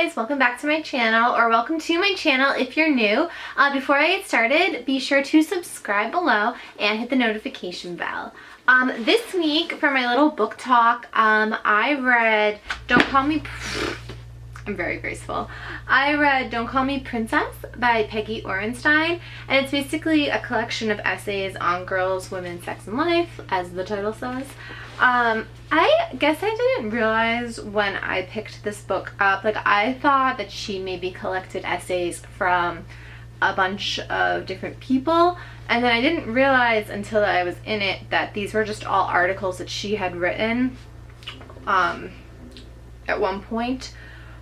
guys, welcome back to my channel, or welcome to my channel if you're new. Before I get started, be sure to subscribe below and hit the notification bell. This week for my little book talk, I read Don't Call Me... I'm very graceful. I read Don't Call Me Princess by Peggy Orenstein, and it's basically a collection of essays on girls, women, sex, and life, as the title says. I guess I didn't realize when I picked this book up, like I thought that she maybe collected essays from a bunch of different people, and then I didn't realize until I was in it that these were just all articles that she had written at one point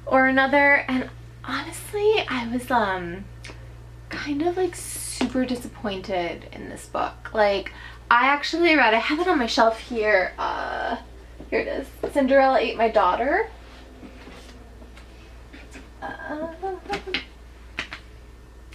or another. And honestly, I was kind of like super disappointed in this book. Like, I actually read, I have it on my shelf here, here it is, Cinderella Ate My Daughter.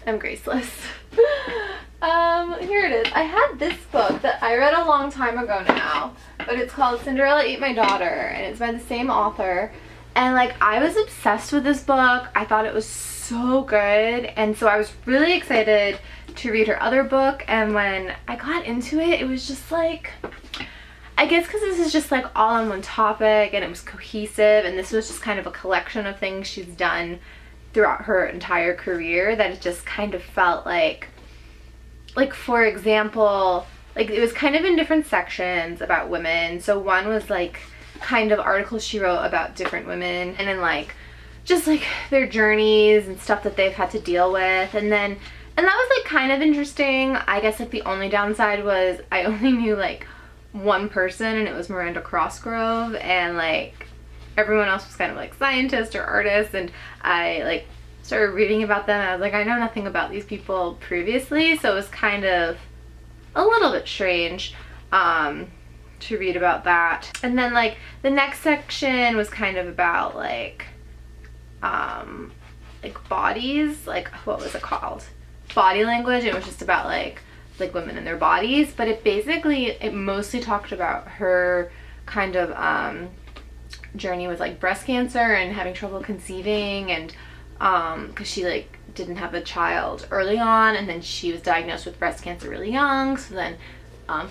I'm graceless. Here it is. I had this book that I read a long time ago now, but it's called Cinderella Ate My Daughter, and it's by the same author. And like, I was obsessed with this book. I thought it was so good, and so I was really excited to read her other book. And when I got into it, it was just like, I guess because this is just like all on one topic and it was cohesive, and this was just kind of a collection of things she's done throughout her entire career, that it just kind of felt like for example, like it was kind of in different sections about women. So one was like kind of articles she wrote about different women, and then like just like their journeys and stuff that they've had to deal with, and that was like kind of interesting. I guess like the only downside was I only knew like one person, and it was Miranda Crossgrove, and like everyone else was kind of like scientists or artists, and I like started reading about them and I was like, I know nothing about these people previously, so it was kind of a little bit strange to read about that. And then like the next section was kind of about like bodies, like what was it called? Body language. It was just about like women and their bodies, but it mostly talked about her kind of journey with like breast cancer and having trouble conceiving, and because she like didn't have a child early on, and then she was diagnosed with breast cancer really young, so then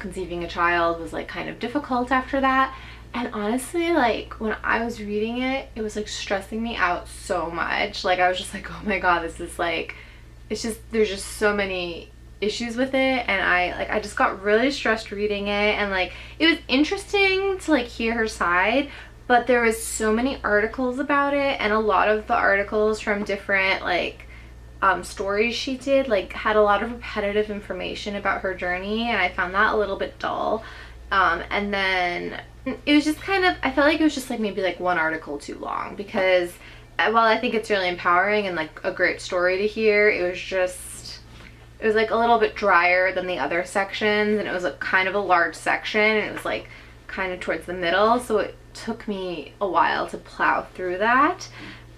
conceiving a child was like kind of difficult after that. And honestly, like when I was reading it, it was like stressing me out so much. Like I was just like, oh my god, this is like, it's just, there's just so many issues with it, and I just got really stressed reading it. And like it was interesting to like hear her side, but there was so many articles about it, and a lot of the articles from different like stories she did like had a lot of repetitive information about her journey, and I found that a little bit dull. And then it was just kind of, I felt like it was just like maybe like one article too long, because while I think it's really empowering and like a great story to hear, it was like a little bit drier than the other sections, and it was a kind of a large section, and it was like kind of towards the middle, so it took me a while to plow through that.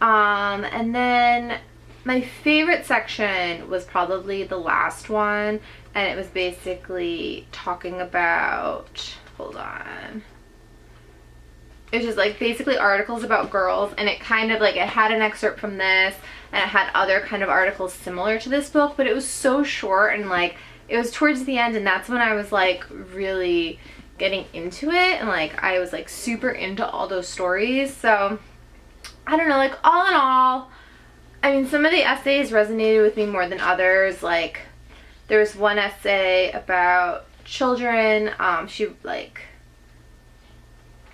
And then my favorite section was probably the last one, and it was basically talking about, hold on, it was just like basically articles about girls, and it kind of like, it had an excerpt from this, and it had other kind of articles similar to this book, but it was so short, and like it was towards the end, and that's when I was like really getting into it, and like I was like super into all those stories. So I don't know, like all in all, I mean, some of the essays resonated with me more than others. Like there was one essay about children. She like,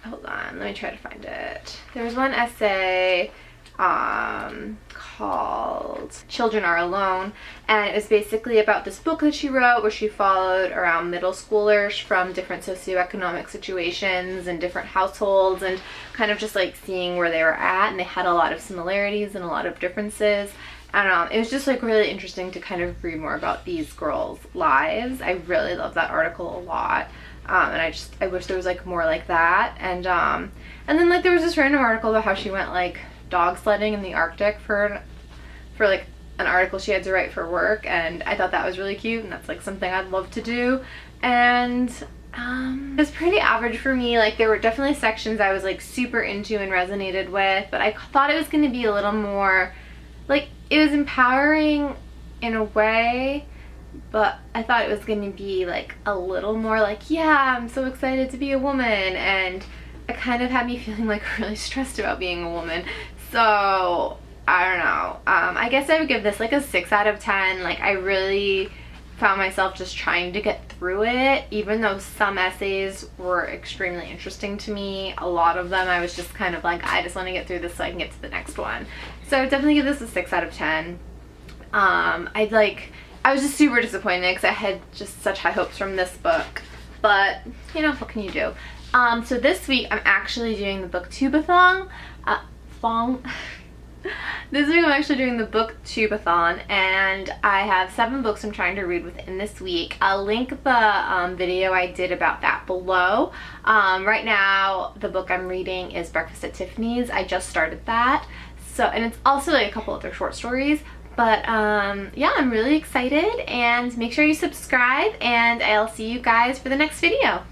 hold on, let me try to find it. There was one essay called Children Are Alone, and it was basically about this book that she wrote where she followed around middle schoolers from different socioeconomic situations and different households, and kind of just like seeing where they were at, and they had a lot of similarities and a lot of differences. And it was just like really interesting to kind of read more about these girls' lives. I really love that article a lot. And I wish there was like more like that. And then like there was this random article about how she went like dog sledding in the Arctic for like an article she had to write for work, and I thought that was really cute, and that's like something I'd love to do. And It was pretty average for me. Like, there were definitely sections I was like super into and resonated with, but I thought it was going to be a little more, like, it was empowering in a way, but I thought it was going to be like a little more like, yeah, I'm so excited to be a woman, and it kind of had me feeling like really stressed about being a woman. So I don't know. I guess I would give this like a 6 out of 10. Like, I really found myself just trying to get through it, even though some essays were extremely interesting to me. A lot of them I was just kind of like, I just want to get through this so I can get to the next one. So I would definitely give this a 6 out of 10. I was just super disappointed because I had just such high hopes from this book, but you know, what can you do? So this week I'm actually doing the booktubeathon. This week I'm actually doing the booktubeathon, and I have 7 books I'm trying to read within this week. I'll link the video I did about that below. Right now the book I'm reading is Breakfast at Tiffany's. I just started that. So, and it's also like a couple other short stories. But yeah, I'm really excited, and make sure you subscribe, and I'll see you guys for the next video.